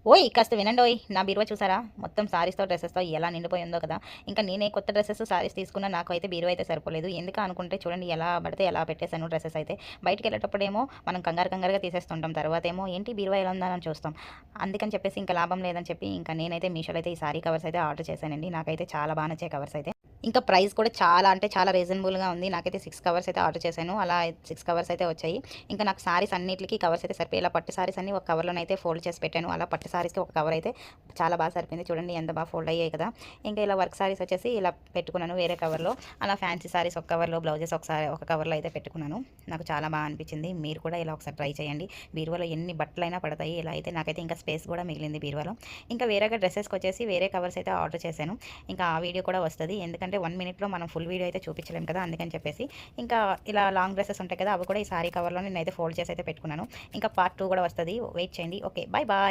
ఓయ్ కాస్త వినండోయ్! నా బీరువా చూసారా? మొత్తం సారీస్‌తో, డ్రెసెస్‌తో ఎలా నిండిపోయిందో కదా! ఇంకా నేనే కొత్త డ్రెసెస్, సారీస్ తీసుకున్నా నాకైతే బీరువా అయితే సరిపోలేదు. ఎందుకా అనుకుంటే చూడండి ఎలా పడితే అలా పెట్టేసాను డ్రెసెస్ అయితే. బయటికెళ్ళేటప్పుడేమో మనం కంగారు కంగారుగా తీసేస్తుంటాం. తర్వాతేమో ఏంటి బీరువా ఎలా ఉందా అని చూస్తాం. అందుకని చెప్పేసి ఇంకా లాభం లేదని చెప్పి ఇంకా నేనైతే మీషోలో అయితే ఈ సారీ కవర్స్ అయితే ఆర్డర్ చేశానండి. నాకైతే చాలా బా నచ్చాయి కవర్స్ అయితే. ఇంకా ప్రైస్ కూడా చాలా అంటే చాలా రీజనబుల్‌గా ఉంది. నాకైతే 6 కవర్స్ అయితే ఆర్డర్ చేశాను. అలా 6 కవర్స్ అయితే వచ్చాయి. ఇంకా నాకు సారీస్ అన్నిట్లికి కవర్స్ అయితే సరిపోయాయి. ఇలా పట్టు సారీస్ అన్నీ ఒక కవర్‌లోనైతే ఫోల్డ్ చేసి పెట్టాను. అలా పట్టు సారీస్‌కి ఒక కవర్ అయితే చాలా బాగా సరిపోయింది. చూడండి ఎంత బాగా ఫోల్డ్ అయ్యాయి కదా! ఇంకా ఇలా వర్క్ సారీస్ వచ్చేసి ఇలా పెట్టుకున్నాను వేరే కవర్‌లో. అలా ఫ్యాన్సీ సారీస్ ఒక కవర్‌లో, బ్లౌజెస్ ఒకసారి ఒక కవర్‌లో అయితే పెట్టుకున్నాను. నాకు చాలా బాగా అనిపించింది. మీరు కూడా ఇలా ఒకసారి ట్రై చేయండి. బీరువాలో ఎన్ని బట్టలైనా పడతాయి. ఇలా అయితే నాకైతే ఇంకా స్పేస్ కూడా మిగిలింది బీరువాలో. ఇంకా వేరేగా డ్రెసెస్‌కొచ్చేసి వేరే కవర్స్ అయితే ఆర్డర్ చేశాను. ఇంకా ఆ వీడియో కూడా వస్తది. ఎందుకంటే 1 మినిట్‌లో మనం ఫుల్ వీడియో అయితే చూపించలేం కదా! అందుకని చెప్పేసి ఇంకా ఇలా లాంగ్ డ్రెసెస్ ఉంటాయి కదా! అవి కూడా ఈ సారీ కవర్‌లో నేనైతే ఫోల్డ్ చేసి అయితే పెట్టుకున్నాను. ఇంకా పార్ట్ 2 కూడా వస్తది. వెయిట్ చేయండి. ఓకే. Bye bye.